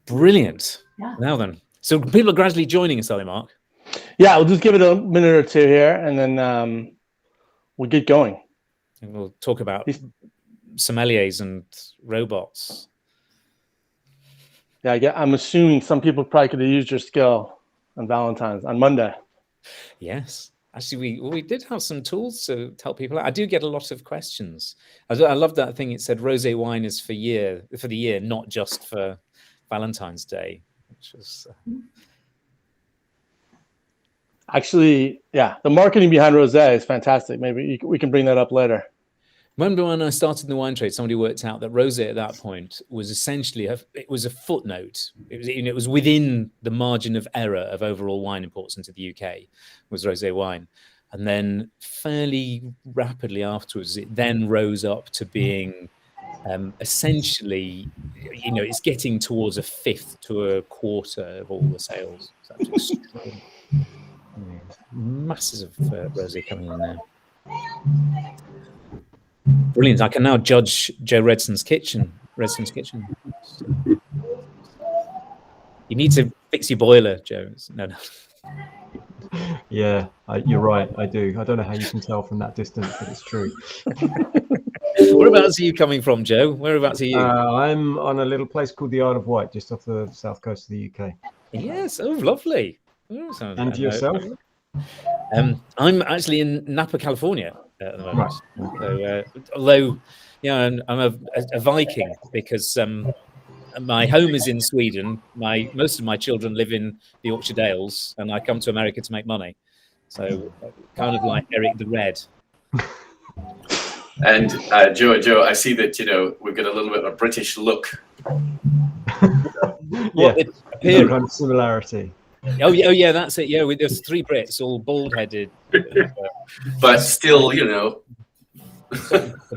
Brilliant. Yeah. Now then. So people are gradually joining us, are they, Mark? Yeah, we'll just give it a minute or two here, and then we'll get going. And we'll talk about sommeliers and robots. Yeah, I'm assuming some people probably could have used your skill on Monday. Yes. Actually, we did have some tools to help people out. I do get a lot of questions. I love that thing. It said rosé wine is for the year, not just for Valentine's Day, which was... Actually, yeah, the marketing behind rosé is fantastic. Maybe we can bring that up later. Remember when I started in the wine trade, somebody worked out that rosé at that point was essentially it was a footnote. It was within the margin of error of overall wine imports into the UK was rosé wine, and then fairly rapidly afterwards, it then rose up to being essentially, it's getting towards a fifth to a quarter of all the sales. So masses of rosé coming in there. Brilliant. I can now judge Joe Redson's kitchen. You need to fix your boiler, Joe. No. Yeah, you're right. I do. I don't know how you can tell from that distance, but it's true. Whereabouts are you coming from, Joe? Whereabouts are you? I'm on a little place called the Isle of Wight, just off the south coast of the UK. Yes. Oh, lovely. And yourself? I'm actually in Napa, California at the moment. Right. So, although, I'm a Viking because my home is in Sweden. Most of my children live in the Yorkshire Dales, and I come to America to make money. So, kind of like Eric the Red. And Joe, I see that we've got a little bit of a British look. Yeah, kind of similarity. Oh yeah, that's it. Yeah, there's three Brits, all bald-headed, but still, the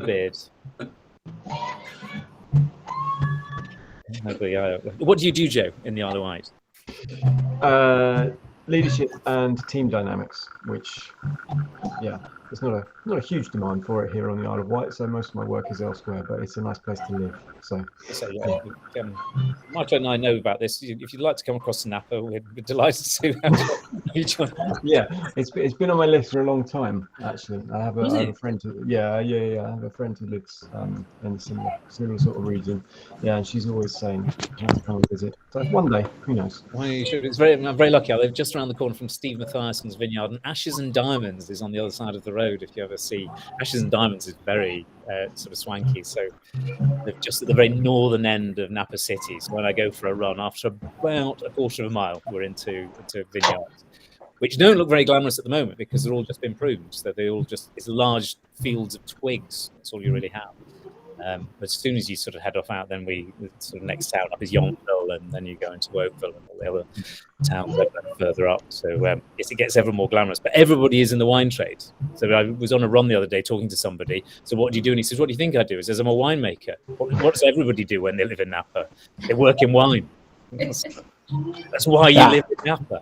beard. What do you do, Joe, in the Isle of Wight? Leadership and team dynamics, which, there's not a huge demand for it here on the Isle of Wight, so most of my work is elsewhere, but it's a nice place to live. So Mark and I know about this. If you'd like to come across to Napa, we're delighted to have you join. Yeah, it's been on my list for a long time, actually. I have a friend who, I have a friend who lives in a similar sort of region. Yeah, and she's always saying you have to come and visit. So one day, who knows? Well, you should. I'm very lucky. I live just around the corner from Steve Mathiason's vineyard, and Ashes and Diamonds is on the other side of the road. If you ever see Ashes and Diamonds, is very sort of swanky. So they're just at the very northern end of Napa City. So when I go for a run, after about a quarter of a mile, we're into vineyards, which don't look very glamorous at the moment because they're all just been pruned. So they all it's large fields of twigs. That's all you really have. But as soon as you sort of head off out, then the sort of next town up is Yountville, and then you go into Oakville and all the other towns further up. So it gets ever more glamorous. But everybody is in the wine trade. So I was on a run the other day talking to somebody. So what do you do? And he says, "What do you think I do?" He says, "I'm a winemaker." What does everybody do when they live in Napa? They work in wine. That's why you live in Napa.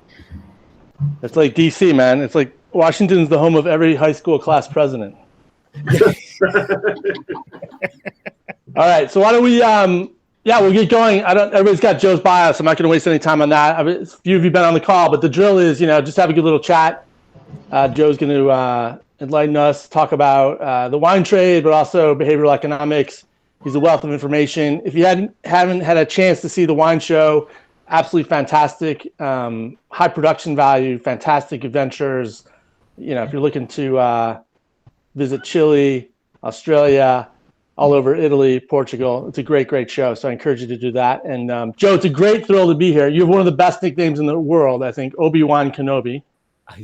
It's like DC, man. It's like Washington's the home of every high school class president. All right, so why don't we we'll get going. Everybody's got Joe's bio, so I'm not going to waste any time on that. A few of you have been on the call, but the drill is, just have a good little chat. Joe's going to enlighten us, talk about the wine trade, but also behavioral economics. He's a wealth of information. If you haven't had a chance to see the wine show, absolutely fantastic. High production value, fantastic adventures. If you're looking to visit Chile, Australia, all over Italy, Portugal. It's a great, great show. So I encourage you to do that. And Joe, it's a great thrill to be here. You have one of the best nicknames in the world, I think, Obi Wine Kenobi,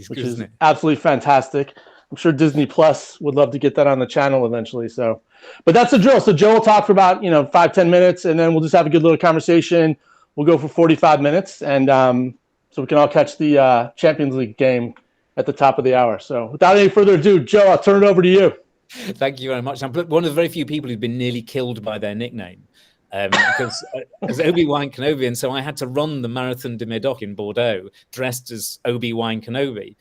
which is absolutely fantastic. I'm sure Disney Plus would love to get that on the channel eventually. So, but that's the drill. So Joe will talk for about 5-10 minutes, and then we'll just have a good little conversation. We'll go for 45 minutes, and so we can all catch the Champions League game at the top of the hour. So without any further ado, Joe, I'll turn it over to you. Thank you very much. I'm one of the very few people who've been nearly killed by their nickname because Obi Wine Kenobi, and so I had to run the Marathon de Médoc in Bordeaux dressed as Obi Wine Kenobi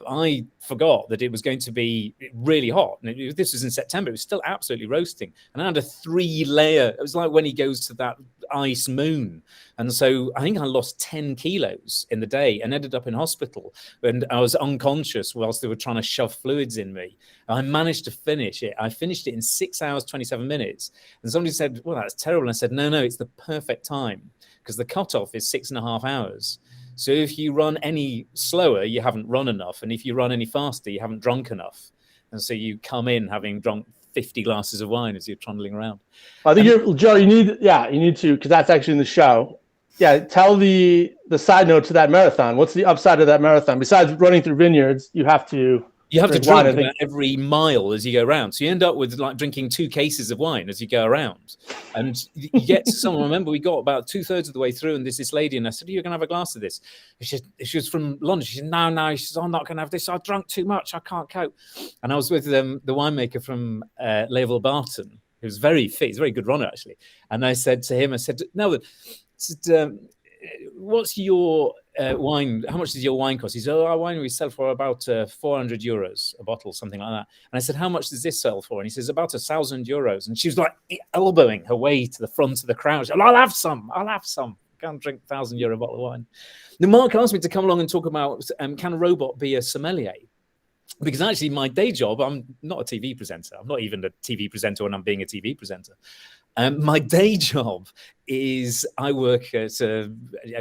I forgot that it was going to be really hot. And this was in September. It was still absolutely roasting. And I had a 3-layer. It was like when he goes to that ice moon. And so I think I lost 10 kilos in the day and ended up in hospital. And I was unconscious whilst they were trying to shove fluids in me. I managed to finish it. I finished it in 6 hours, 27 minutes. And somebody said, well, that's terrible. And I said, no, it's the perfect time, because the cutoff is 6.5 hours. So if you run any slower, you haven't run enough. And if you run any faster, you haven't drunk enough. And so you come in having drunk 50 glasses of wine as you're trundling around. I think Joe, you need to, because that's actually in the show. Yeah, tell the side note to that marathon. What's the upside of that marathon? Besides running through vineyards, you have to drink about every mile as you go around. So you end up with like drinking 2 cases of wine as you go around. And you get to someone, remember, we got about 2/3 of the way through, and there's this lady, and I said, you're going to have a glass of this. She was from London. She said, no. She said, I'm not going to have this. I've drunk too much. I can't cope. And I was with the winemaker from Level Barton, who's very fit. He's a very good runner, actually. And I said to him, no, what's your wine? How much does your wine cost? He said, our wine we sell for about €400 a bottle, something like that. And I said, how much does this sell for? And he says, about €1,000. And she was like elbowing her way to the front of the crowd. She said, I'll have some. Can't drink €1,000 bottle of wine. Then Mark asked me to come along and talk about can a robot be a sommelier? Because actually my day job, I'm not a TV presenter. I'm not even a TV presenter when I'm being a TV presenter. My day job is I work at a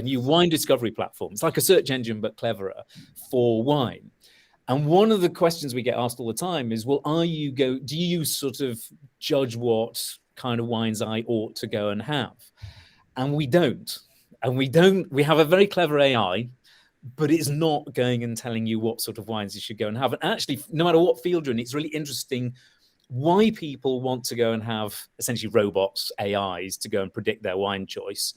new wine discovery platform. It's like a search engine, but cleverer for wine. And one of the questions we get asked all the time is, well, do you sort of judge what kind of wines I ought to go and have? And we don't. We have a very clever AI, but it's not going and telling you what sort of wines you should go and have. And actually, no matter what field you're in, it's really interesting why people want to go and have essentially robots, AIs, to go and predict their wine choice,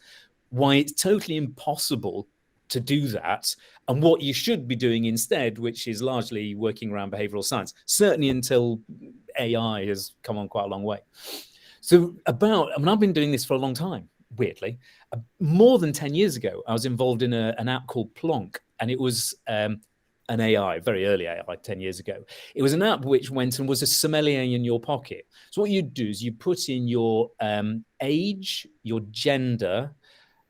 why it's totally impossible to do that, and what you should be doing instead, which is largely working around behavioral science, certainly until AI has come on quite a long way. So I've been doing this for a long time, weirdly. More than 10 years ago, I was involved in an app called Plonk, and it was an AI, very early AI, 10 years ago. It was an app which went and was a sommelier in your pocket. So what you do is you put in your age, your gender,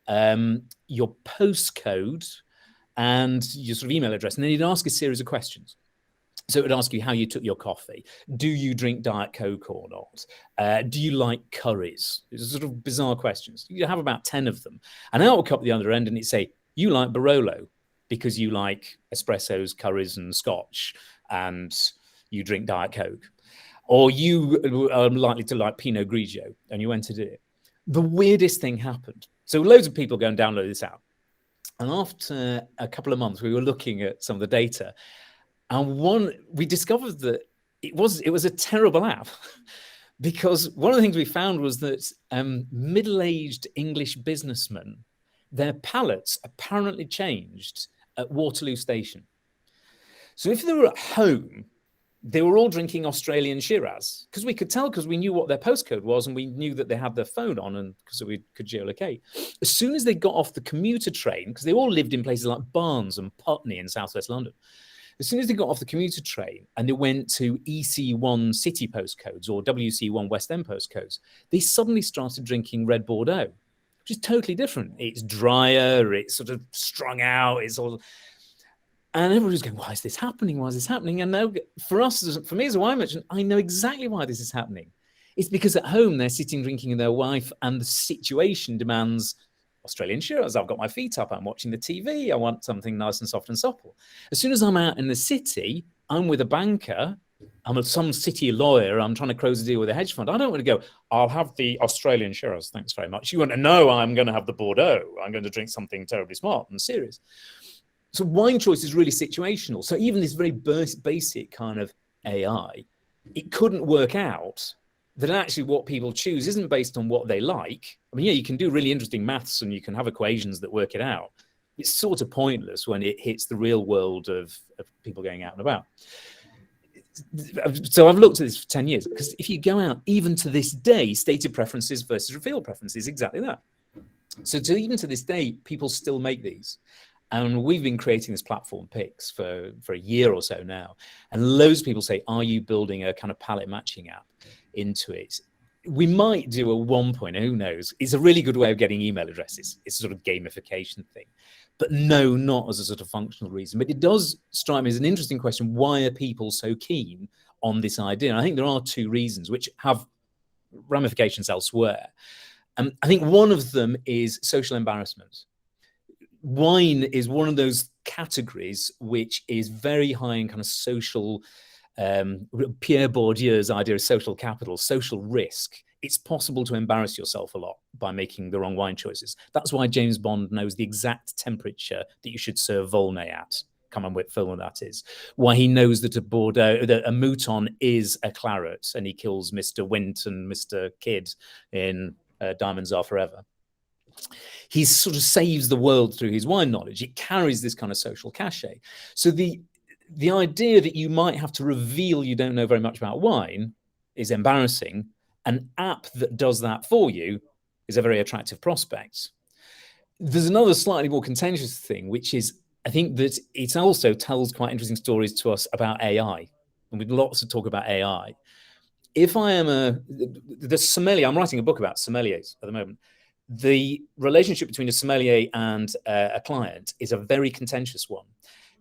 your postcode, and your sort of email address. And then you'd ask a series of questions. So it would ask you how you took your coffee. Do you drink Diet Coke or not? Do you like curries? It's sort of bizarre questions. You have about 10 of them. And out would come up the other end and it'd say, you like Barolo because you like espressos, curries, and scotch, and you drink Diet Coke. Or you are likely to like Pinot Grigio, and you entered it. The weirdest thing happened. So loads of people go and download this app. And after a couple of months, we were looking at some of the data. And we discovered that it was a terrible app because one of the things we found was that middle-aged English businessmen, their palates apparently changed at Waterloo Station. So if they were at home, they were all drinking Australian Shiraz because we could tell because we knew what their postcode was and we knew that they had their phone on and because we could geolocate. As soon as they got off the commuter train, because they all lived in places like Barnes and Putney in southwest London, as soon as they got off the commuter train and they went to EC1 city postcodes or WC1 West End postcodes, they suddenly started drinking Red Bordeaux, which is totally different. It's drier, it's sort of strung out, it's all... And everybody's going, why is this happening? Why is this happening? And now for me as a wine merchant, I know exactly why this is happening. It's because at home they're sitting drinking with their wife and the situation demands Australian Shiraz. I've got my feet up, I'm watching the TV, I want something nice and soft and supple. As soon as I'm out in the city, I'm with a banker, I'm some city lawyer, I'm trying to close a deal with a hedge fund. I don't want to go, I'll have the Australian Shiraz, thanks very much. You want to know I'm going to have the Bordeaux. I'm going to drink something terribly smart and serious. So wine choice is really situational. So even this very basic kind of AI, it couldn't work out that actually what people choose isn't based on what they like. I mean, yeah, you can do really interesting maths and you can have equations that work it out. It's sort of pointless when it hits the real world of people going out and about. So I've looked at this for 10 years because if you go out, even to this day, stated preferences versus revealed preferences, exactly that. So even to this day, people still make these. And we've been creating this platform Pix for a year or so now. And loads of people say, are you building a kind of palette matching app into it? We might do a 1.0, who knows? It's a really good way of getting email addresses. It's a sort of gamification thing. But no, not as a sort of functional reason. But it does strike me as an interesting question. Why are people so keen on this idea? And I think there are two reasons which have ramifications elsewhere. I think one of them is social embarrassment. Wine is one of those categories which is very high in kind of social, Pierre Bourdieu's idea of social capital, social risk. It's possible to embarrass yourself a lot by making the wrong wine choices. That's why James Bond knows the exact temperature that you should serve Volnay at. Can't remember what film that is. Why he knows that a Mouton is a claret, and he kills Mr. Wint and Mr. Kidd in Diamonds Are Forever. He sort of saves the world through his wine knowledge. It carries this kind of social cachet. So the idea that you might have to reveal you don't know very much about wine is embarrassing. An app that does that for you is a very attractive prospect. There's another slightly more contentious thing, which is I think that it also tells quite interesting stories to us about AI. And we'd lots to talk about AI. If I am the sommelier, I'm writing a book about sommeliers at the moment. The relationship between a sommelier and a client is a very contentious one,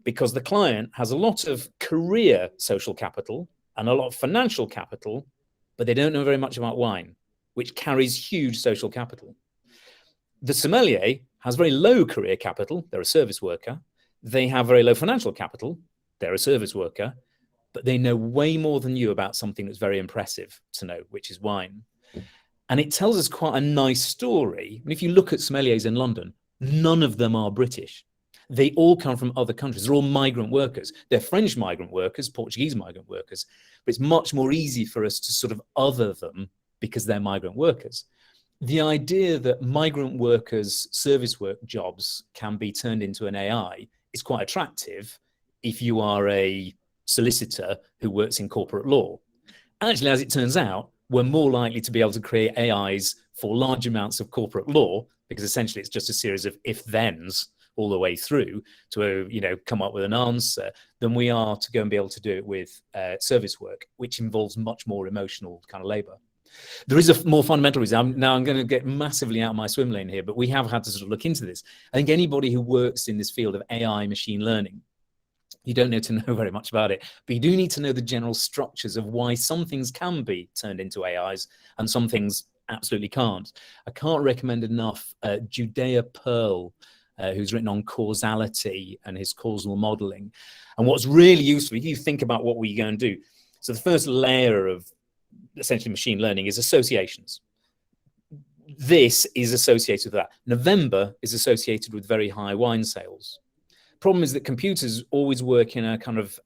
because the client has a lot of career social capital and a lot of financial capital, but they don't know very much about wine, which carries huge social capital. The sommelier has very low career capital. They're a service worker. They have very low financial capital. They're a service worker, but they know way more than you about something that's very impressive to know, which is wine. And it tells us quite a nice story. And if you look at sommeliers in London, none of them are British. They all come from other countries. They're all migrant workers. They're French migrant workers, Portuguese migrant workers. But it's much more easy for us to sort of other them because they're migrant workers. The idea that migrant workers' service work jobs can be turned into an AI is quite attractive if you are a solicitor who works in corporate law. Actually, as it turns out, we're more likely to be able to create AIs for large amounts of corporate law, because essentially it's just a series of if-thens all the way through to come up with an answer, than we are to go and be able to do it with service work, which involves much more emotional kind of labor. There is a more fundamental reason. I'm going to get massively out of my swim lane here, but we have had to sort of look into this. I think anybody who works in this field of AI machine learning, you don't need to know very much about it, but you do need to know the general structures of why some things can be turned into AIs and some things absolutely can't. I can't recommend enough Judea Pearl, who's written on causality and his causal modeling. And what's really useful, if you think about what we're going to do, so the first layer of essentially machine learning is associations. This is associated with that. November is associated with very high wine sales. Problem is that computers always work in a kind of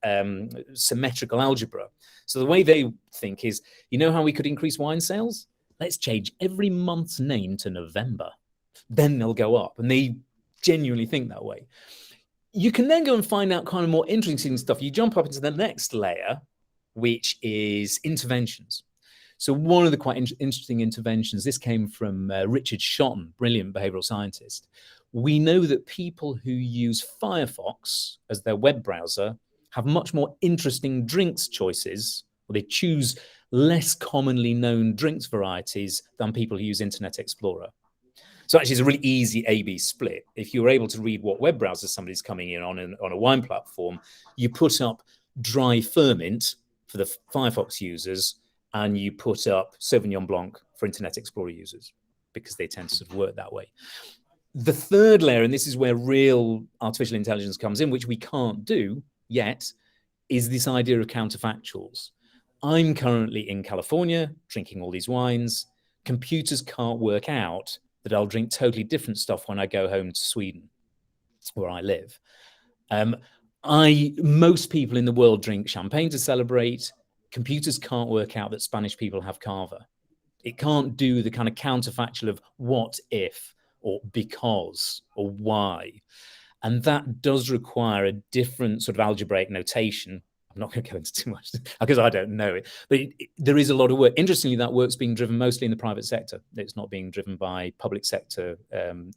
symmetrical algebra. So the way they think is, you know how we could increase wine sales? Let's change every month's name to November. Then they'll go up. And they genuinely think that way. You can then go and find out kind of more interesting stuff. You jump up into the next layer, which is interventions. So one of the quite interesting interventions, this came from Richard Shotton, brilliant behavioral scientist. We know that people who use Firefox as their web browser have much more interesting drinks choices, or they choose less commonly known drinks varieties than people who use Internet Explorer. So actually it's a really easy A/B split. If you're able to read what web browser somebody's coming in on a wine platform, you put up dry ferment for the Firefox users, and you put up Sauvignon Blanc for Internet Explorer users, because they tend to sort of work that way. The third layer, and this is where real artificial intelligence comes in, which we can't do yet, is this idea of counterfactuals. I'm currently in California drinking all these wines. Computers can't work out that I'll drink totally different stuff when I go home to Sweden, where I live. Most people in the world drink champagne to celebrate. Computers can't work out that Spanish people have cava. It can't do the kind of counterfactual of what if, or because, or why. And that does require a different sort of algebraic notation I'm not going to go into too much because I don't know it, but there is a lot of work. Interestingly, that work's being driven mostly in the private sector. It's not being driven by public sector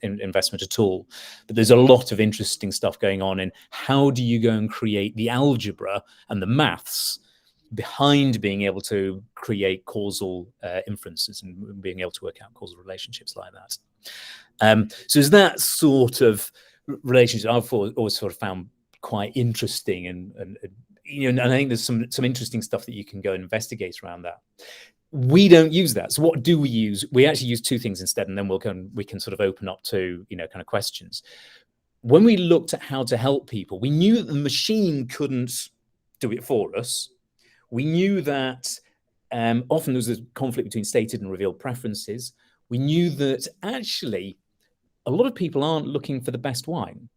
investment at all. But there's a lot of interesting stuff going on in how do you go and create the algebra and the maths behind being able to create causal inferences and being able to work out causal relationships like that. So is that sort of relationship I've always sort of found quite interesting, and you know, and I think there's some interesting stuff that you can go and investigate around that. We don't use that. So what do we use? We actually use two things instead, and then we can sort of open up to, you know, kind of questions. When we looked at how to help people, we knew that the machine couldn't do it for us. We knew that often there was a conflict between stated and revealed preferences. We knew that actually a lot of people aren't looking for the best wine.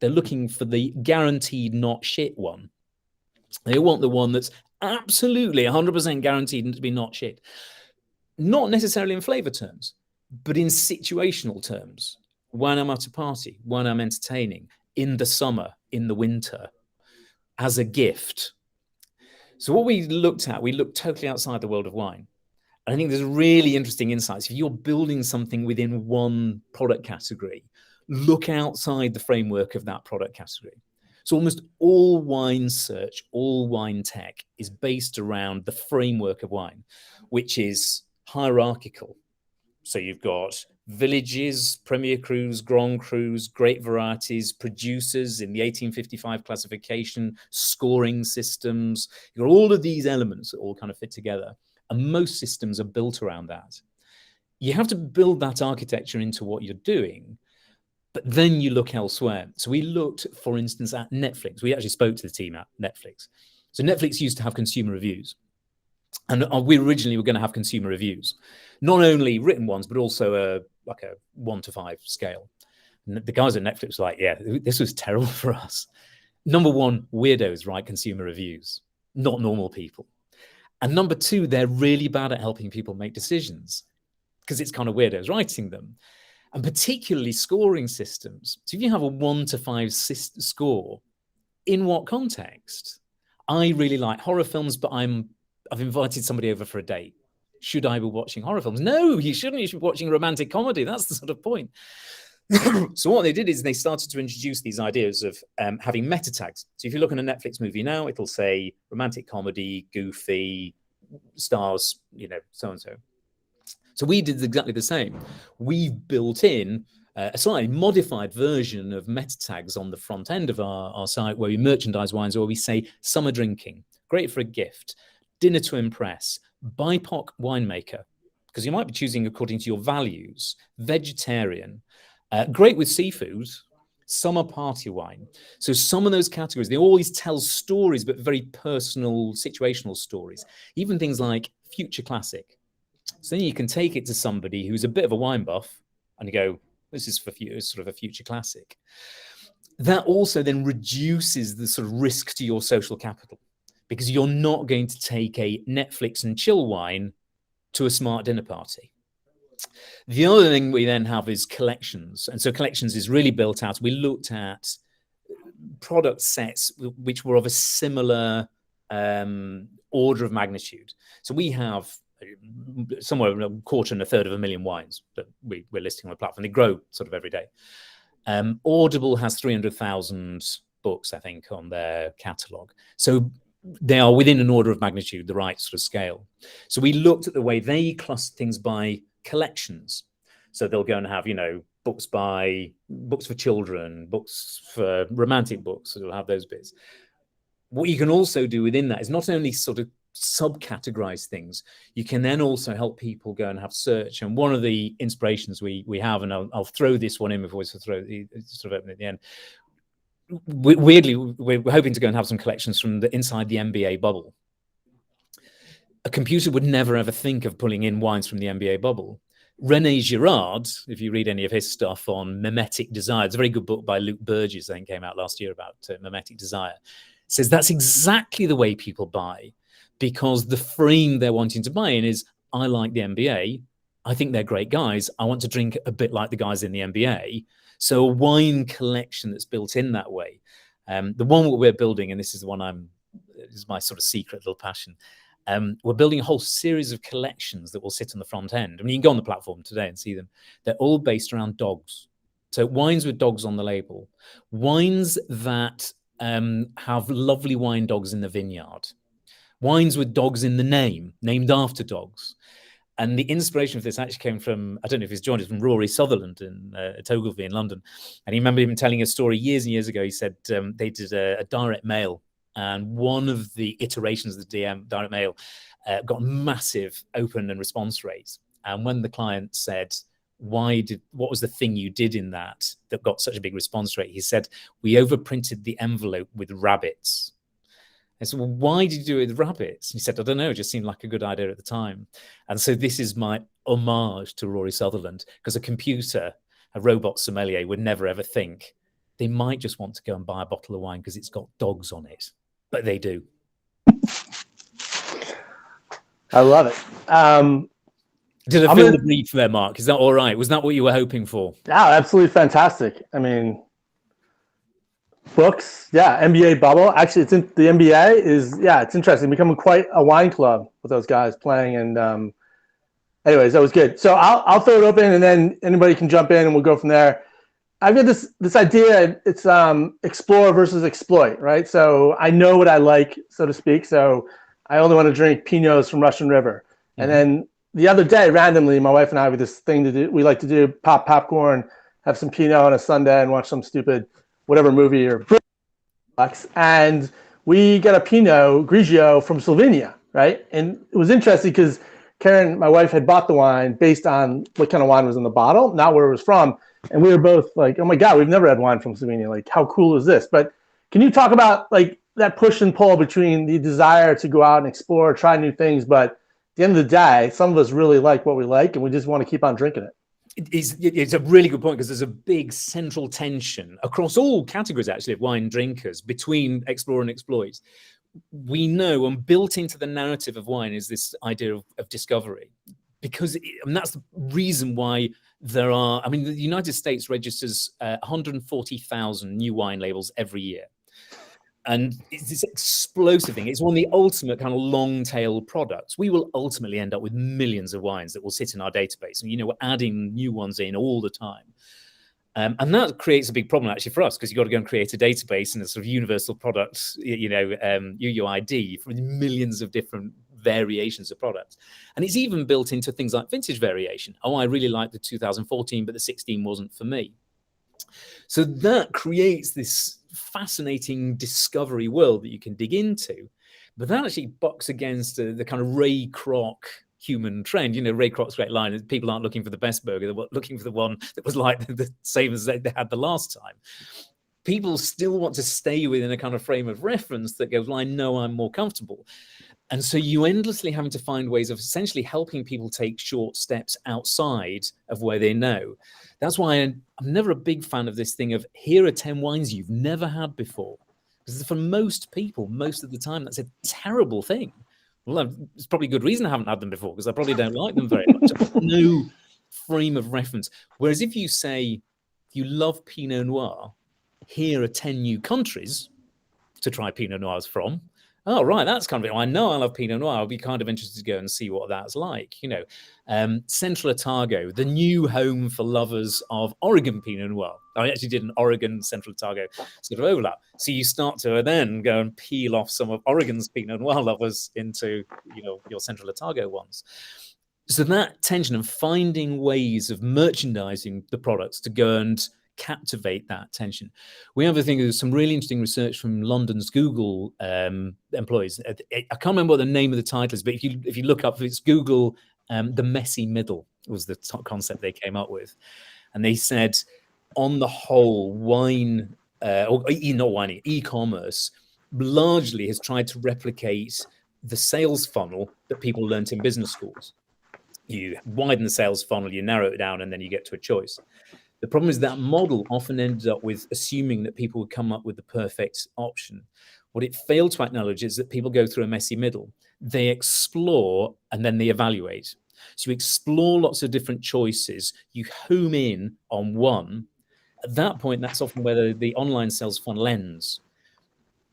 They're looking for the guaranteed not shit one. They want the one that's absolutely 100% guaranteed to be not shit. Not necessarily in flavor terms, but in situational terms. When I'm at a party, when I'm entertaining, in the summer, in the winter, as a gift. So what we looked totally outside the world of wine. And I think there's really interesting insights. If you're building something within one product category, look outside the framework of that product category. So almost all wine search, all wine tech is based around the framework of wine, which is hierarchical. So you've got villages, Premier Crus, Grand Crus, great varieties, producers in the 1855 classification, scoring systems. You've got all of these elements that all kind of fit together. And most systems are built around that. You have to build that architecture into what you're doing. But then you look elsewhere. So we looked, for instance, at Netflix. We actually spoke to the team at Netflix. So Netflix used to have consumer reviews. And we originally were going to have consumer reviews, not only written ones, but also like a 1 to 5 scale. And the guys at Netflix were like, yeah, this was terrible for us. Number one, weirdos write consumer reviews, not normal people. And number two, they're really bad at helping people make decisions because it's kind of weirdos writing them. And particularly scoring systems. So if you have a 1 to 5 score, in what context? I really like horror films, but I've invited somebody over for a date. Should I be watching horror films? No, you shouldn't. You should be watching a romantic comedy. That's the sort of point. So what they did is they started to introduce these ideas of having meta tags. So if you look at a Netflix movie now, it'll say romantic comedy, goofy, stars, you know, so-and-so. So we did exactly the same. We've built in a slightly modified version of meta tags on the front end of our site where we merchandise wines, where we say summer drinking, great for a gift, dinner to impress, BIPOC winemaker, because you might be choosing according to your values, vegetarian, great with seafood, summer party wine. So some of those categories, they always tell stories, but very personal, situational stories. Even things like future classic. So then you can take it to somebody who's a bit of a wine buff and you go, this is for sort of a future classic. That also then reduces the sort of risk to your social capital because you're not going to take a Netflix and chill wine to a smart dinner party. The other thing we then have is collections. And so collections is really built out. We looked at product sets which were of a similar order of magnitude. So we have somewhere a quarter and a third of a million wines that we're listing on the platform. They grow sort of every day. Audible has 300,000 books, I think, on their catalogue. So they are within an order of magnitude, the right sort of scale. So we looked at the way they cluster things by collections. So they'll go and have, you know, books for children, books for romantic books. So they'll have those bits. What you can also do within that is not only sort of subcategorize things, you can then also help people go and have search. And one of the inspirations we have, and I'll throw this one in before we sort of open at the end. Weirdly, we're hoping to go and have some collections from inside the MBA bubble. A computer would never ever think of pulling in wines from the MBA bubble. René Girard, if you read any of his stuff on mimetic desire, it's a very good book by Luke Burgess, I think came out last year about mimetic desire, says that's exactly the way people buy, because the frame they're wanting to buy in is, I like the MBA, I think they're great guys, I want to drink a bit like the guys in the MBA. So a wine collection that's built in that way. The one that we're building, and this is the one I'm is my sort of secret little passion. We're building a whole series of collections that will sit on the front end. I mean, you can go on the platform today and see them. They're all based around dogs. So wines with dogs on the label, wines that have lovely wine dogs in the vineyard, wines with dogs in the name, named after dogs. And the inspiration for this actually came from, I don't know if he's joined us, from Rory Sutherland in Ogilvy in London. And he remembered him telling a story years and years ago. He said they did a direct mail. And one of the iterations of the direct mail got massive open and response rates. And when the client said, what was the thing you did in that got such a big response rate? He said, we overprinted the envelope with rabbits. I said, well, why did you do it with rabbits? And he said, I don't know, it just seemed like a good idea at the time. And so this is my homage to Rory Sutherland, because a robot sommelier would never ever think they might just want to go and buy a bottle of wine because it's got dogs on it. But they do. I love it. Did I fill the brief there, Mark? Is that all right? Was that what you were hoping for? Yeah, absolutely fantastic. I mean, books, yeah, NBA bubble. Actually, the NBA is, it's interesting. Becoming quite a wine club with those guys playing. And anyways, that was good. So I'll throw it open, and then anybody can jump in, and we'll go from there. I've got this idea. It's explore versus exploit, right? So I know what I like, so to speak. So I only want to drink Pinots from Russian River. Mm-hmm. And then the other day, randomly, my wife and I have this thing to do. We like to do pop popcorn, have some Pinot on a Sunday, and watch some stupid whatever movie or. And we got a Pinot Grigio from Slovenia, right? And it was interesting because Karen, my wife, had bought the wine based on what kind of wine was in the bottle, not where it was from. And we were both like, oh my God, we've never had wine from Slovenia. Like, how cool is this? But can you talk about like that push and pull between the desire to go out and explore, try new things, but at the end of the day, some of us really like what we like, and we just want to keep on drinking it. It's a really good point, because there's a big central tension across all categories, actually, of wine drinkers between explore and exploit. We know, and built into the narrative of wine is this idea of discovery, because that's the reason why there are, I mean, the United States registers 140,000 new wine labels every year. And it's this explosive thing. It's one of the ultimate kind of long-tail products. We will ultimately end up with millions of wines that will sit in our database. And, we're adding new ones in all the time. And that creates a big problem, actually, for us, because you've got to go and create a database and a sort of universal product, UUID for millions of different variations of products. And it's even built into things like vintage variation. Oh, I really like the 2014, but the 16 wasn't for me. So that creates this fascinating discovery world that you can dig into, but that actually bucks against the kind of Ray Kroc human trend. Ray Kroc's great line is, people aren't looking for the best burger, they're looking for the one that was like the same as they had the last time. People still want to stay within a kind of frame of reference that goes, well, I know I'm more comfortable. And so you endlessly having to find ways of essentially helping people take short steps outside of where they know. That's why I'm never a big fan of this thing of, here are 10 wines you've never had before. Because for most people, most of the time, that's a terrible thing. Well, it's probably a good reason I haven't had them before, because I probably don't like them very much. I've got no frame of reference. Whereas if you say, you love Pinot Noir, here are 10 new countries to try Pinot Noirs from. Oh, right, that's kind of, I know I love Pinot Noir. I'll be kind of interested to go and see what that's like. Central Otago, the new home for lovers of Oregon Pinot Noir. I actually did an Oregon Central Otago sort of overlap. So you start to then go and peel off some of Oregon's Pinot Noir lovers into, your Central Otago ones. So that tension of finding ways of merchandising the products to go and captivate that tension. We have, I think, there's some really interesting research from London's Google employees. I can't remember what the name of the title is, but if you look up, it's Google, the messy middle was the concept they came up with. And they said, on the whole, e-commerce largely has tried to replicate the sales funnel that people learnt in business schools. You widen the sales funnel, you narrow it down, and then you get to a choice. The problem is that model often ended up with assuming that people would come up with the perfect option. What it failed to acknowledge is that people go through a messy middle. They explore and then they evaluate. So you explore lots of different choices. You home in on one. At that point, that's often where the online sales funnel ends.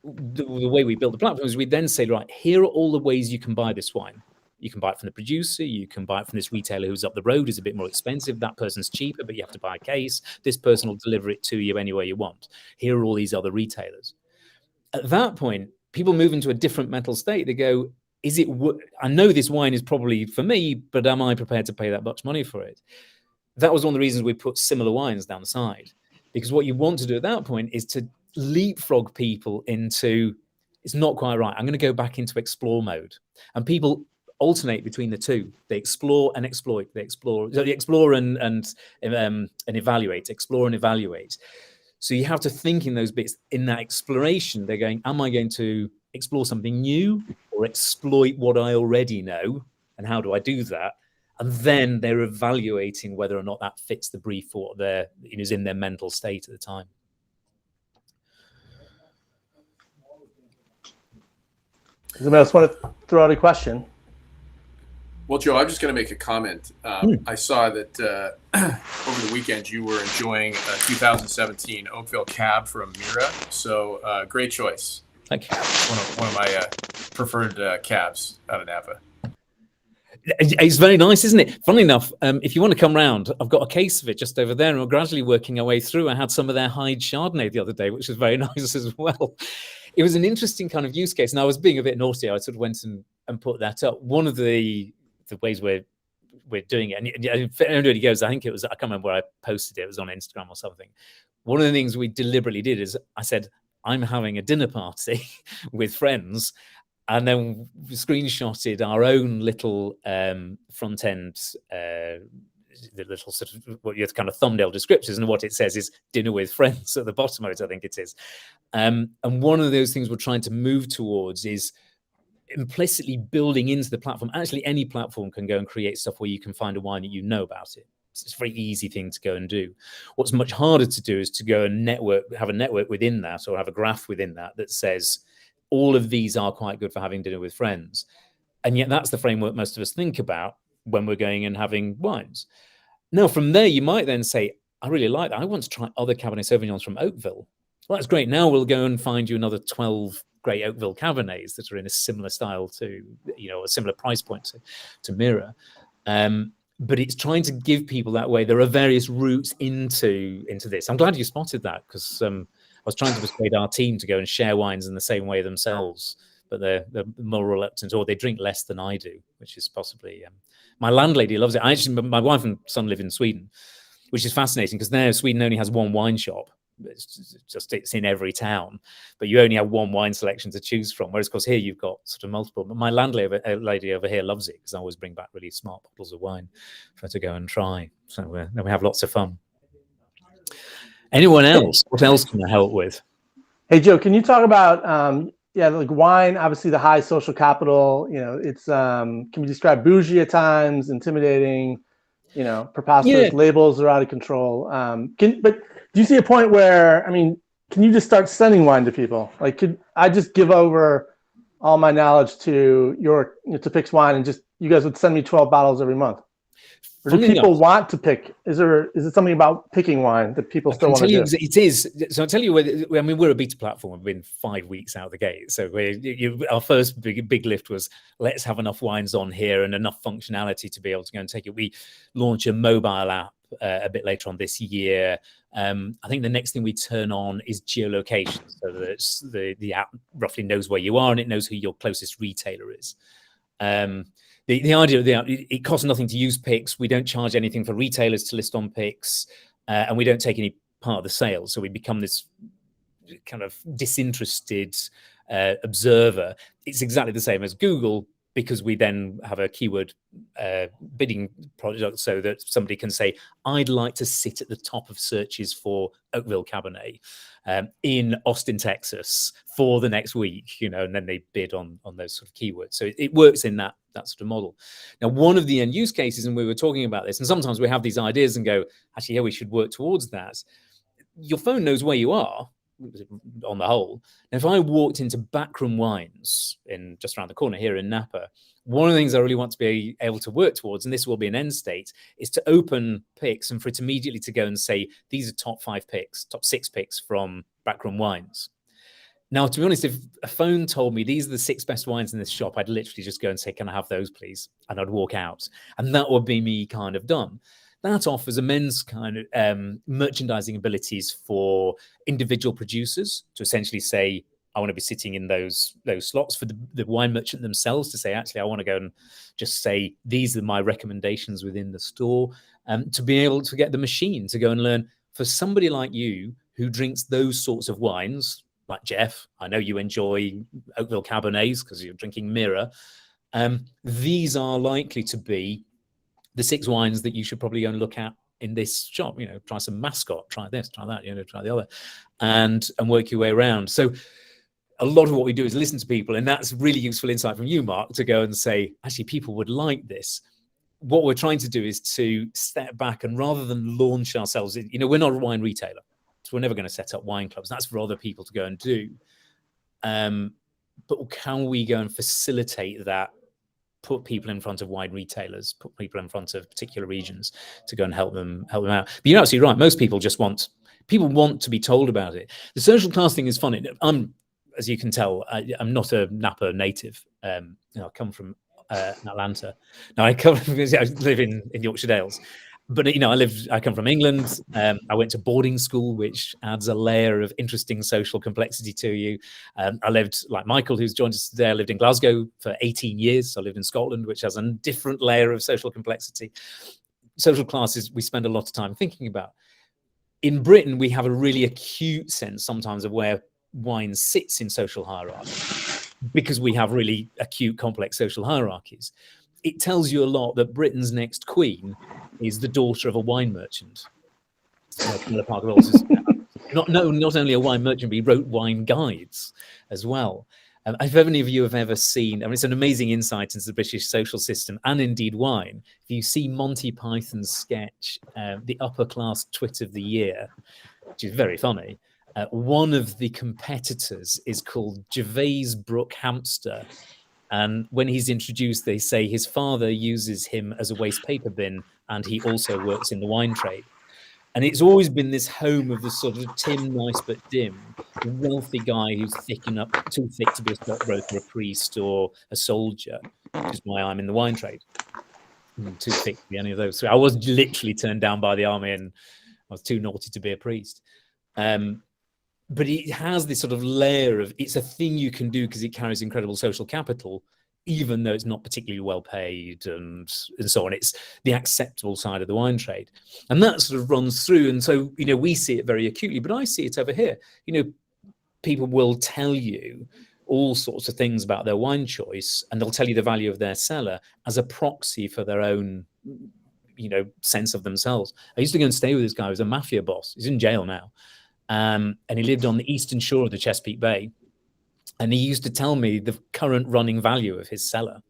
the way we build the platform is we then say, right, here are all the ways you can buy this wine. You can buy it from the producer. You can buy it from this retailer who's up the road, is a bit more expensive. That person's cheaper, but you have to buy a case. This person will deliver it to you anywhere you want. Here are all these other retailers. At that point, people move into a different mental state. They go, I know this wine is probably for me, but am I prepared to pay that much money for it? That was one of the reasons we put similar wines down the side. Because what you want to do at that point is to leapfrog people into, it's not quite right. I'm going to go back into explore mode. And people alternate between the two. They explore and exploit. They explore and evaluate. Explore and evaluate. So you have to think in those bits. In that exploration, they're going, am I going to explore something new or exploit what I already know? And how do I do that? And then they're evaluating whether or not that fits the brief for what is in their mental state at the time. Does anybody else want to throw out a question? Well, Joe, I'm just going to make a comment. I saw that over the weekend you were enjoying a 2017 Oakville Cab from Mira. So great choice. Thank you. One of my preferred cabs out of Napa. It's very nice, isn't it? Funnily enough, if you want to come round, I've got a case of it just over there, and we're gradually working our way through. I had some of their Hyde Chardonnay the other day, which was very nice as well. It was an interesting kind of use case, and I was being a bit naughty. I sort of went and put that up. One of the ways we're doing it, and if anybody goes, I think it was, I can't remember where I posted it. It was on Instagram or something. One of the things we deliberately did is I said, I'm having a dinner party with friends. And then we screenshotted our own little front end, the little sort of what your kind of thumbnail descriptors, and what it says is dinner with friends at the bottom of it, I think it is. And one of those things we're trying to move towards is implicitly building into the platform. Actually, any platform can go and create stuff where you can find a wine that you know about it. It's a very easy thing to go and do. What's much harder to do is to go and have a network within that, or have a graph within that says, all of these are quite good for having dinner with friends. And yet that's the framework most of us think about when we're going and having wines. Now, from there, you might then say, I really like that. I want to try other Cabernet Sauvignons from Oakville. Well, that's great. Now we'll go and find you another 12 great Oakville Cabernets that are in a similar style to, a similar price point to Mira. But it's trying to give people that way. There are various routes into this. I'm glad you spotted that, because I was trying to persuade our team to go and share wines in the same way themselves, but they're more reluctant, or they drink less than I do, which is possibly... my landlady loves it. My wife and son live in Sweden, which is fascinating, because there Sweden only has one wine shop. It's in every town, but you only have one wine selection to choose from. Whereas, of course, here you've got sort of multiple. But my landlady over here loves it, because I always bring back really smart bottles of wine for her to go and try. So then we have lots of fun. Anyone else? What else can I help with? Hey, Joe, can you talk about, like wine, obviously the high social capital, it's, can we describe bougie at times, intimidating, preposterous, labels are out of control. But do you see a point where, can you just start sending wine to people? Like, could I just give over all my knowledge to to PixWine, and just, you guys would send me 12 bottles every month? Or do people want to pick? Is it something about picking wine that people still want to do? It is. So I'll tell you, we're a beta platform. We've been 5 weeks out of the gate. So our first big lift was, let's have enough wines on here and enough functionality to be able to go and take it. We launch a mobile app a bit later on this year. I think the next thing we turn on is geolocation, so that the app roughly knows where you are, and it knows who your closest retailer is. The idea of the app, it costs nothing to use Pix. We don't charge anything for retailers to list on Pix, and we don't take any part of the sale. So we become this kind of disinterested observer. It's exactly the same as Google, because we then have a keyword bidding product, so that somebody can say, I'd like to sit at the top of searches for Oakville Cabernet in Austin, Texas for the next week, and then they bid on those sort of keywords. So it works in that sort of model. Now, one of the end use cases, and we were talking about this, and sometimes we have these ideas and go, actually, we should work towards that. Your phone knows where you are, on the whole. Now, if I walked into Backroom Wines in just around the corner here in Napa, one of the things I really want to be able to work towards, and this will be an end state, is to open picks and for it immediately to go and say, these are top 5 picks, top 6 picks from Backroom Wines. Now, to be honest, if a phone told me these are the 6 best wines in this shop, I'd literally just go and say, can I have those, please? And I'd walk out. And that would be me kind of done. That offers immense kind of merchandising abilities for individual producers to essentially say, I want to be sitting in those slots, for the wine merchant themselves to say, actually, I want to go and just say, these are my recommendations within the store, to be able to get the machine to go and learn. For somebody like you who drinks those sorts of wines, like Jeff, I know you enjoy Oakville Cabernets because you're drinking Mirror. These are likely to be the 6 wines that you should probably go and look at in this shop. You know, try some Mascot, try this, try that, you know, try the other, and work your way around. So a lot of what we do is listen to people, and that's really useful insight from you, Mark, to go and say, actually, people would like this. What we're trying to do is to step back, and rather than launch ourselves, you know, we're not a wine retailer. We're never going to set up wine clubs. That's for other people to go and do. But can we go and facilitate that, put people in front of wine retailers, put people in front of particular regions to go and help them out? But you're absolutely right. Most people just want to be told about it. The social class thing is funny. As you can tell, I'm not a Napa native. I come from Atlanta. Now I live in Yorkshire Dales. But, you know, I come from England. I went to boarding school, which adds a layer of interesting social complexity to you. I lived, like Michael, who's joined us today, I lived in Glasgow for 18 years. I lived in Scotland, which has a different layer of social complexity. Social classes, we spend a lot of time thinking about. In Britain, we have a really acute sense sometimes of where wine sits in social hierarchy, because we have really acute, complex social hierarchies. It tells you a lot that Britain's next queen is the daughter of a wine merchant. Camilla Parker Bowles is not only a wine merchant, but he wrote wine guides as well. If any of you have ever seen, I mean, it's an amazing insight into the British social system and indeed wine. If you see Monty Python's sketch, The Upper Class Twit of the Year, which is very funny, one of the competitors is called Gervais Brook Hamster. And when he's introduced, they say his father uses him as a waste paper bin, and he also works in the wine trade. And it's always been this home of the sort of Tim Nice but dim, wealthy guy who's too thick to be a stockbroker, a priest, or a soldier, which is why I'm in the wine trade. I'm too thick to be any of those. So I was literally turned down by the army, and I was too naughty to be a priest. But it has this sort of layer of, it's a thing you can do because it carries incredible social capital, even though it's not particularly well paid and so on. It's the acceptable side of the wine trade. And that sort of runs through. And so, you know, we see it very acutely, but I see it over here. You know, people will tell you all sorts of things about their wine choice, and they'll tell you the value of their cellar as a proxy for their own, you know, sense of themselves. I used to go and stay with this guy who was a mafia boss. He's in jail now. And he lived on the eastern shore of the Chesapeake Bay. And he used to tell me the current running value of his cellar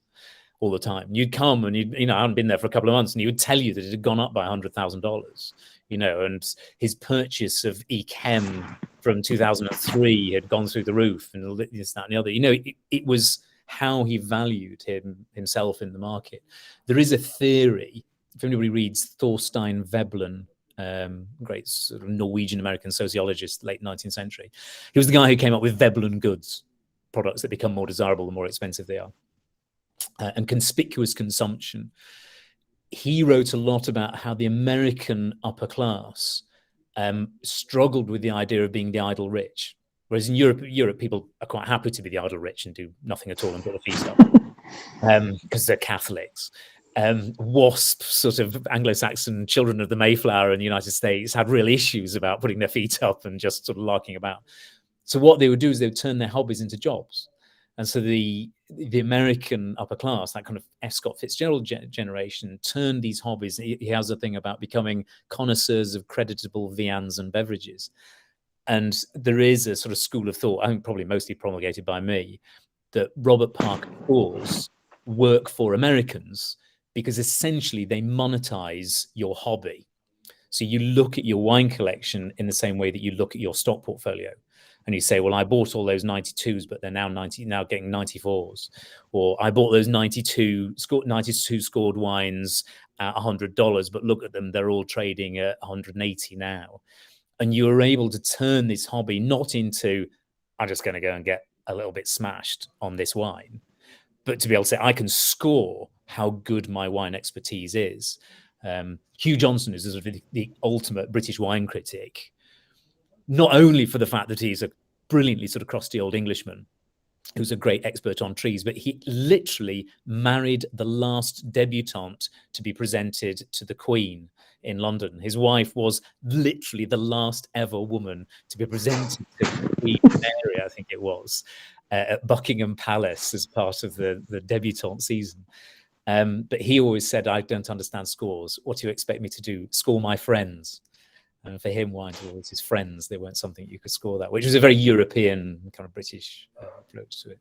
all the time. You'd come and I hadn't been there for a couple of months, and he would tell you that it had gone up by $100,000, you know, and his purchase of Echem from 2003 had gone through the roof, and this, that, and the other. You know, it was how he valued himself in the market. There is a theory, if anybody reads Thorstein Veblen, great sort of Norwegian-American sociologist, late 19th century. He was the guy who came up with Veblen goods, products that become more desirable the more expensive they are, and conspicuous consumption. He wrote a lot about how the American upper class struggled with the idea of being the idle rich, whereas in Europe people are quite happy to be the idle rich and do nothing at all and put a feast up because they're Catholics. WASP, sort of Anglo-Saxon children of the Mayflower in the United States, had real issues about putting their feet up and just sort of larking about. So what they would do is they would turn their hobbies into jobs. And so the American upper class, that kind of F. Scott Fitzgerald generation, turned these hobbies. He has a thing about becoming connoisseurs of creditable viands and beverages. And there is a sort of school of thought, I think probably mostly promulgated by me, that Robert Parker Bowles work for Americans because essentially they monetize your hobby. So you look at your wine collection in the same way that you look at your stock portfolio. And you say, well, I bought all those 92s, but they're now getting 94s. Or I bought those 92 scored wines at $100, but look at them, they're all trading at 180 now. And you're able to turn this hobby not into, I'm just going to go and get a little bit smashed on this wine. But to be able to say, I can score how good my wine expertise is. Hugh Johnson is sort of the ultimate British wine critic, not only for the fact that he's a brilliantly sort of crusty old Englishman who's a great expert on trees, but he literally married the last debutante to be presented to the Queen in London. His wife was literally the last ever woman to be presented to the Queen Mary, I think it was, at Buckingham Palace as part of the debutante season. But he always said, I don't understand scores. What do you expect me to do? Score my friends. And for him, wines were always his friends. They weren't something you could score that, which was a very European kind of British approach to it.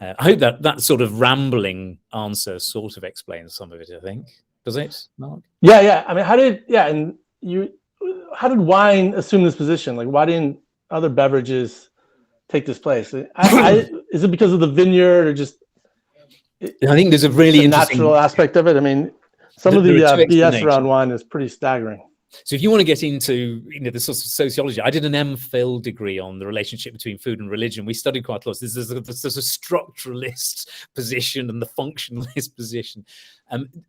I hope that sort of rambling answer sort of explains some of it, I think. Does it, Mark? Yeah. I mean, how did wine assume this position? Like, why didn't other beverages take this place? Is it because of the vineyard, or just? I think there's a really interesting natural aspect of it. I mean, some of the BS around wine is pretty staggering. So if you want to get into the sort of sociology, I did an MPhil degree on the relationship between food and religion. We studied quite a lot. There's a structuralist position and the functionalist position.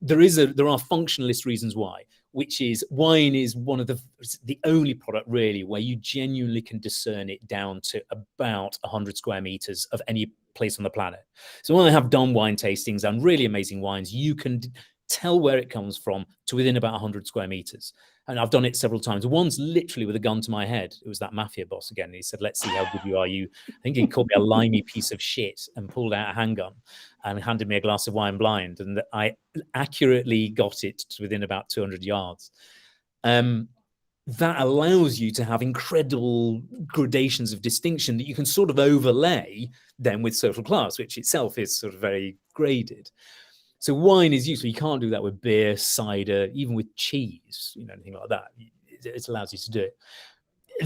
There are functionalist reasons why, which is wine is one of the only product really where you genuinely can discern it down to about 100 square meters of any place on the planet. So when I have done wine tastings and really amazing wines, you can tell where it comes from to within about 100 square meters. And I've done it several times. Once literally with a gun to my head. It was that mafia boss again. He said, let's see how good you are. I think he called me a limey piece of shit and pulled out a handgun and handed me a glass of wine blind. And I accurately got it to within about 200 yards. That allows you to have incredible gradations of distinction that you can sort of overlay then with social class, which itself is sort of very graded. So wine is useful. You can't do that with beer, cider, even with cheese, anything like that. It allows you to do it.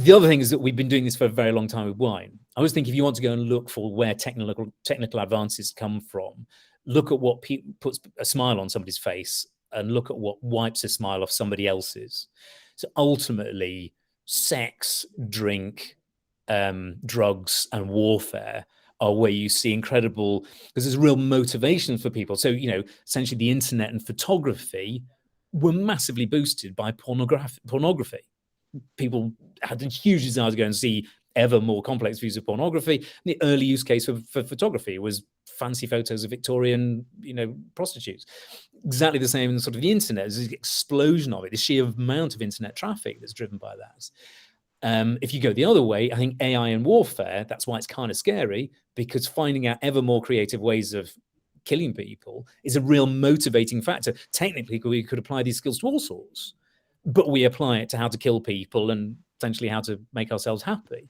The other thing is that we've been doing this for a very long time with wine. I always think if you want to go and look for where technical advances come from, look at what puts a smile on somebody's face and look at what wipes a smile off somebody else's. So ultimately, sex, drink, drugs, and warfare are where you see incredible, because there's real motivation for people. So, essentially the internet and photography were massively boosted by pornography. People had a huge desire to go and see ever more complex views of pornography. The early use case for photography was fancy photos of Victorian, prostitutes. Exactly the same in sort of the internet. There's an explosion of it, the sheer amount of internet traffic that's driven by that. If you go the other way, I think AI and warfare, that's why it's kind of scary, because finding out ever more creative ways of killing people is a real motivating factor. Technically, we could apply these skills to all sorts, but we apply it to how to kill people and essentially how to make ourselves happy.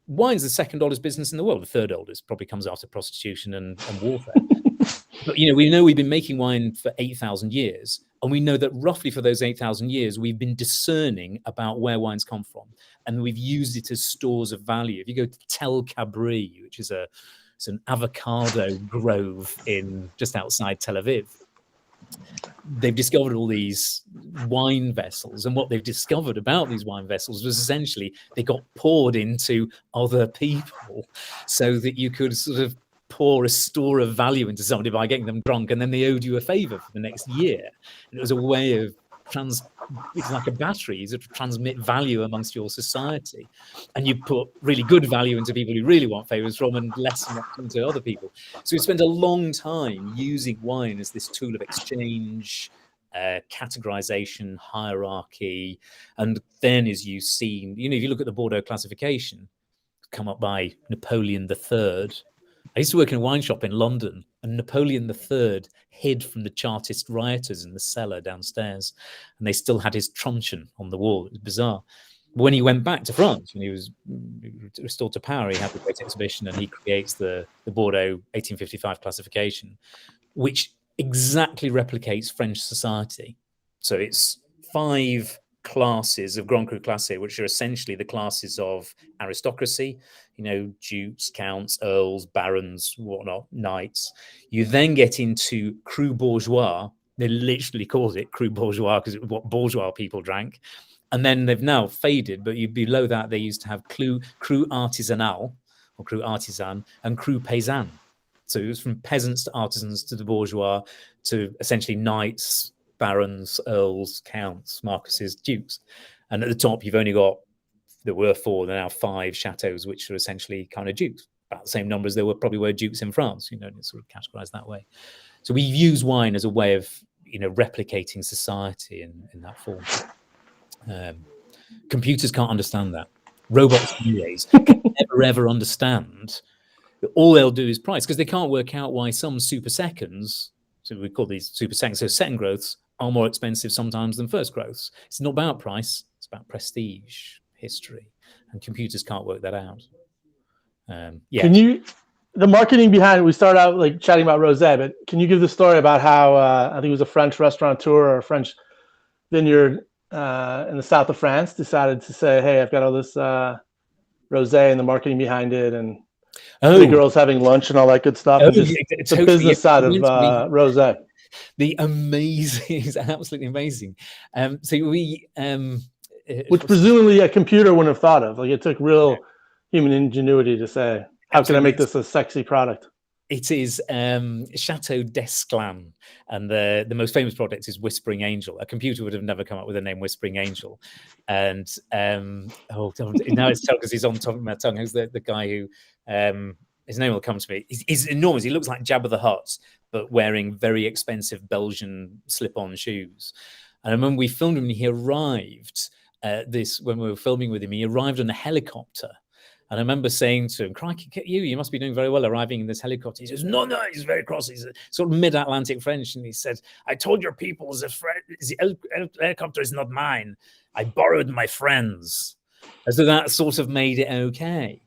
Wine's the second oldest business in the world. The third oldest probably comes after prostitution and warfare. But, we know we've been making wine for 8,000 years. And we know that roughly for those 8,000 years, we've been discerning about where wines come from. And we've used it as stores of value. If you go to Tel Cabri, which is it's an avocado grove just outside Tel Aviv, they've discovered all these wine vessels. And what they've discovered about these wine vessels was essentially they got poured into other people so that you could sort of pour a store of value into somebody by getting them drunk, and then they owed you a favor for the next year. And it was a way of it's like a battery, you sort of transmit value amongst your society, and you put really good value into people you really want favors from and less into other people. So we spent a long time using wine as this tool of exchange, categorization, hierarchy. And then as you've seen, if you look at the Bordeaux classification, come up by Napoleon III. I used to work in a wine shop in London, and Napoleon III hid from the Chartist rioters in the cellar downstairs, and they still had his truncheon on the wall. It was bizarre. When he went back to France, when he was restored to power, he had the great exhibition, and he creates the Bordeaux 1855 classification, which exactly replicates French society. So it's 5 classes of Grand Cru Classé, which are essentially the classes of aristocracy, dukes, counts, earls, barons, whatnot, knights. You then get into Cru Bourgeois. They literally called it Cru Bourgeois because it was what bourgeois people drank. And then they've now faded, but below that, they used to have Cru Artisanal, or cru artisan, and cru paysan. So it was from peasants to artisans to the bourgeois to essentially knights, barons, earls, counts, marquises, dukes. And at the top, you've only got, there were 4, there are now 5 chateaux, which are essentially kind of dukes, about the same number as there probably were dukes in France, you know, and it's sort of categorized that way. So we use wine as a way of, you know, replicating society in that form. Computers can't understand that. Robots can never ever understand that all they'll do is price, because they can't work out why some super seconds, so we call these super seconds, so second growths are more expensive sometimes than first growths. It's not about price, it's about prestige, history, and computers can't work that out. Yeah. Can you, the marketing behind it, we started out like chatting about rosé, but can you give the story about how I think it was a French restaurateur or a French vineyard in the south of France decided to say, hey, I've got all this rosé and the marketing behind it, and three girls having lunch and all that good stuff. It's the business side of rosé. The amazing, is absolutely amazing. So we, which presumably a computer wouldn't have thought of. Like, it took real human ingenuity to say, how can I make this a sexy product? It is Chateau d'Esclans, and the most famous product is Whispering Angel. A computer would have never come up with the name Whispering Angel. And now it's tough because he's on top of my tongue. Who's the guy who, his name will come to me. He's enormous. He looks like Jabba the Hutt, but wearing very expensive Belgian slip-on shoes. And when we filmed him, he arrived, when we were filming with him, he arrived on a helicopter. And I remember saying to him, crikey, you must be doing very well arriving in this helicopter. He says, no, he's very cross. He's sort of mid-Atlantic French. And he said, I told your people the helicopter is not mine. I borrowed my friends. And so that sort of made it okay.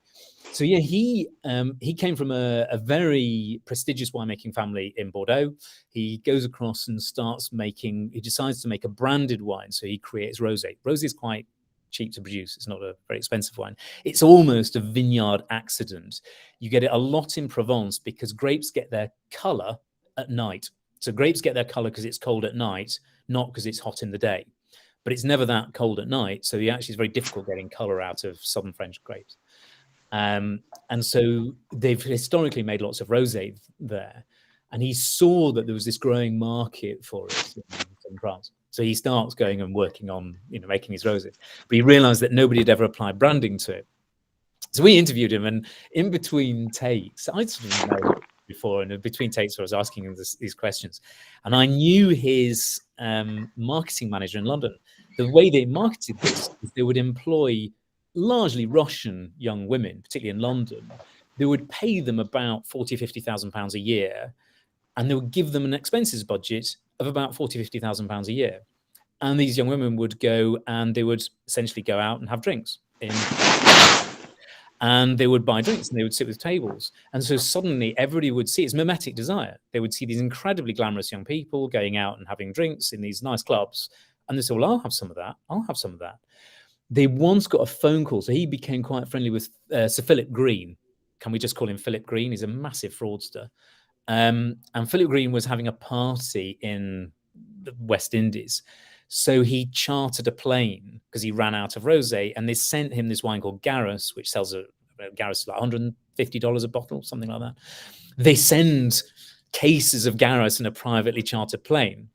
So yeah, he came from a very prestigious winemaking family in Bordeaux. He goes across and he decides to make a branded wine. So he creates rosé. Rosé is quite cheap to produce. It's not a very expensive wine. It's almost a vineyard accident. You get it a lot in Provence because grapes get their color at night. So grapes get their color because it's cold at night, not because it's hot in the day. But it's never that cold at night. So it's very difficult getting color out of southern French grapes. And so they've historically made lots of rosé there. And he saw that there was this growing market for it in France. So he starts going and working on, making his roses. But he realized that nobody had ever applied branding to it. So we interviewed him, and in between takes, I'd sort of known before, and in between takes I was asking him these questions. And I knew his marketing manager in London. The way they marketed this is they would employ largely Russian young women, particularly in London. They would pay them about £40,000 to £50,000 a year, and they would give them an expenses budget of about £40,000 to £50,000 a year. And these young women would go and they would essentially go out and have drinks. And they would buy drinks and they would sit with tables. And so suddenly everybody would see, it's mimetic desire. They would see these incredibly glamorous young people going out and having drinks in these nice clubs. And they said, well, I'll have some of that. I'll have some of that. They once got a phone call. So he became quite friendly with Sir Philip Green. Can we just call him Philip Green? He's a massive fraudster. And Philip Green was having a party in the West Indies. So he chartered a plane because he ran out of rosé, and they sent him this wine called Garros, which sells Garros like $150 a bottle, something like that. They send cases of Garros in a privately chartered plane.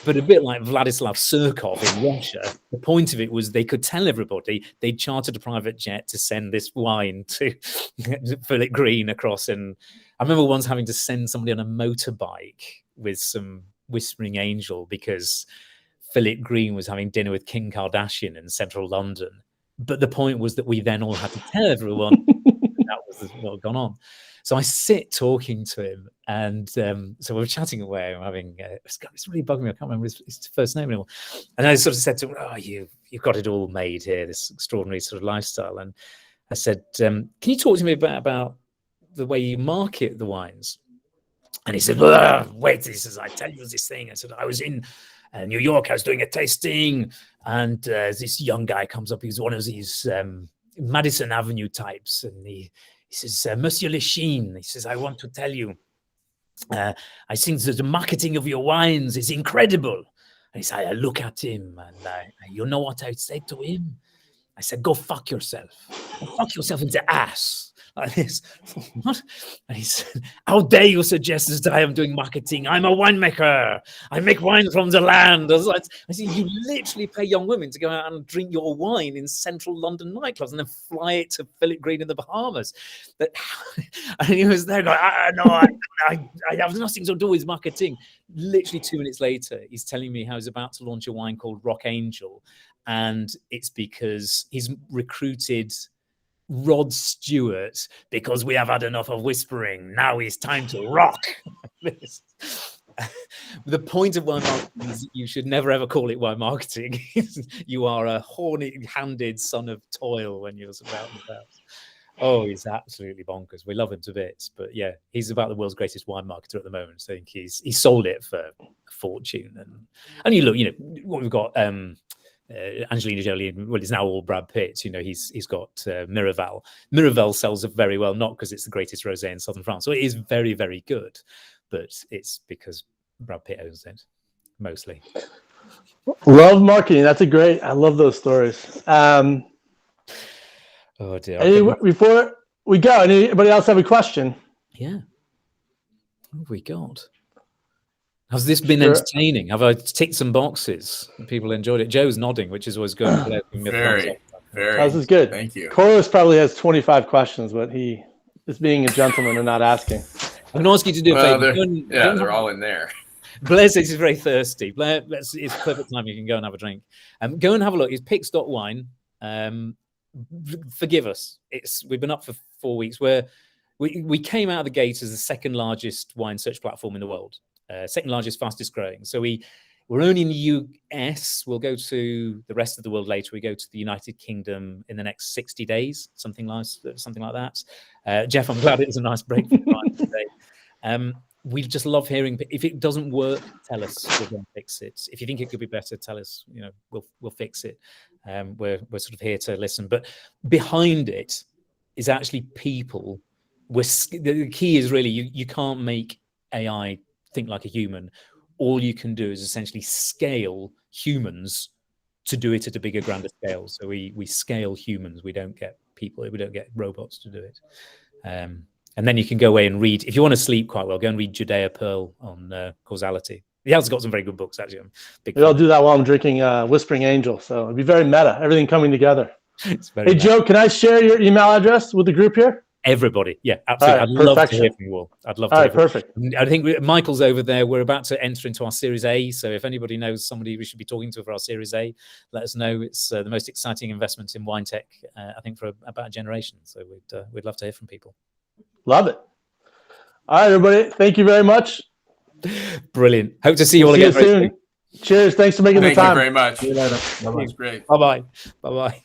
But a bit like Vladislav Surkov in Russia, the point of it was they could tell everybody they chartered a private jet to send this wine to Philip Green across. And I remember once having to send somebody on a motorbike with some Whispering Angel because Philip Green was having dinner with Kim Kardashian in central London. But the point was that we then all had to tell everyone that was what had gone on. So I sit talking to him, and so we're chatting away. I'm having it's really bugging me. I can't remember his first name anymore. And I sort of said to him, "Oh, you've got it all made here, this extraordinary sort of lifestyle." And I said, "Can you talk to me about the way you market the wines?" And he said, "Wait," he says, "I tell you this thing." I said, "I was in New York. I was doing a tasting, and this young guy comes up. He's one of these Madison Avenue types, and he says, Monsieur Lechine," he says, "I want to tell you, I think that the marketing of your wines is incredible." And he said, I look at him, and you know what I'd say to him? I said, "Go fuck yourself. Go fuck yourself in the ass. like this. What? And he said, how dare you suggest that I am doing marketing? I'm a winemaker. I make wine from the land. I said, you literally pay young women to go out and drink your wine in central London nightclubs and then fly it to Philip Green in the Bahamas. And he was there going, I have nothing to do with marketing. Literally 2 minutes later, he's telling me how he's about to launch a wine called Rock Angel. And it's because he's recruited Rod Stewart because we have had enough of whispering. Now it's time to rock. The point of wine marketing is you should never ever call it wine marketing. You are a horny-handed son of toil when you're about and about. Oh, he's absolutely bonkers. We love him to bits, but yeah, he's about the world's greatest wine marketer at the moment. So I think he sold it for a fortune. And you look, what we've got. Angelina Jolie, well, it's now all Brad Pitt. He's got Miraval. Miraval sells very well, not because it's the greatest rosé in southern France. So it is very, very good, but it's because Brad Pitt owns it mostly. Love marketing. That's I love those stories. Oh dear. Before we go, anybody else have a question? Yeah. What have we got? Has this been entertaining? Have I ticked some boxes? People enjoyed it. Joe's nodding, which is always good. Very. This is good. Thank you. Corliss probably has 25 questions, but he is being a gentleman and not asking. I'm going to ask you to do a favor. They're all in there. Blair says he's very thirsty. Blair, it's perfect time. You can go and have a drink. Go and have a look. It's Pix.wine. Forgive us. We've been up for 4 weeks. We came out of the gate as the second largest wine search platform in the world. Second largest, fastest growing. So we're only in the US. We'll go to the rest of the world later. We go to the United Kingdom in the next 60 days, something like that. Jeff, I'm glad it was a nice break from mine today. We just love hearing. If it doesn't work, tell us. We're going to fix it. If you think it could be better, tell us. We'll fix it. We're sort of here to listen. But behind it is actually people. The key is really you can't make AI think like a human. All you can do is essentially scale humans to do it at a bigger, grander scale. So we scale humans. We don't get people. We don't get robots to do it. And then you can go away and read. If you want to sleep quite well, go and read Judea Pearl on causality. He has got some very good books, actually. I'll do that while I'm drinking Whispering Angel. So it'd be very meta. Everything coming together. Hey, Joe, can I share your email address with the group here? Everybody. Yeah, absolutely. I'd love to hear from you all. I'd love to. All right, perfect. I think Michael's over there. We're about to enter into our Series A. So if anybody knows somebody we should be talking to for our Series A, let us know. It's the most exciting investment in wine tech, I think, for about a generation. So we'd love to hear from people. Love it. All right, everybody. Thank you very much. Brilliant. Hope to see you all again soon. Cheers. Thanks for making the time. Thank you very much. See you later. Bye-bye. That's great. Bye-bye. Bye-bye.